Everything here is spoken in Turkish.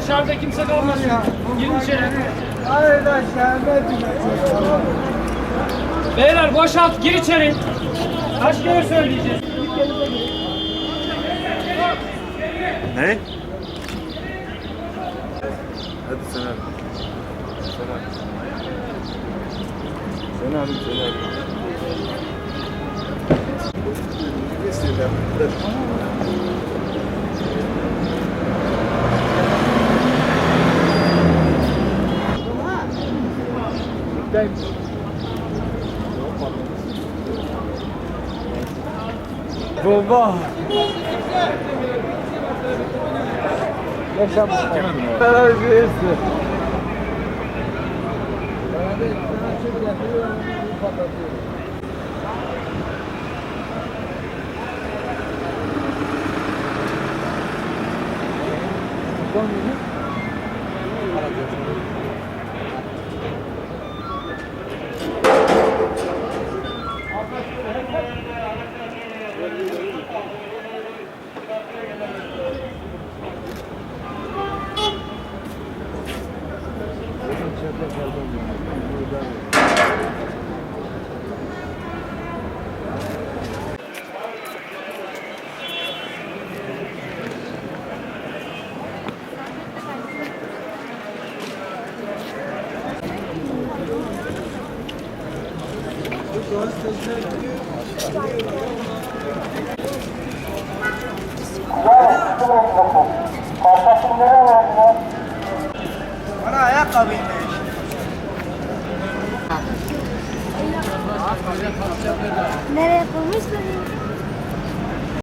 Dışarıda kimse kalmasın. Girin içeri. Hayır aşağı Beyler boşalt, gir içeri. Kaç kere söyleyeceğiz? Ne? Hadi sen abi. Sen abi. Sen abi, sen abi. Baba. Yaşam. Beraber bir Bana ayakkabıyım.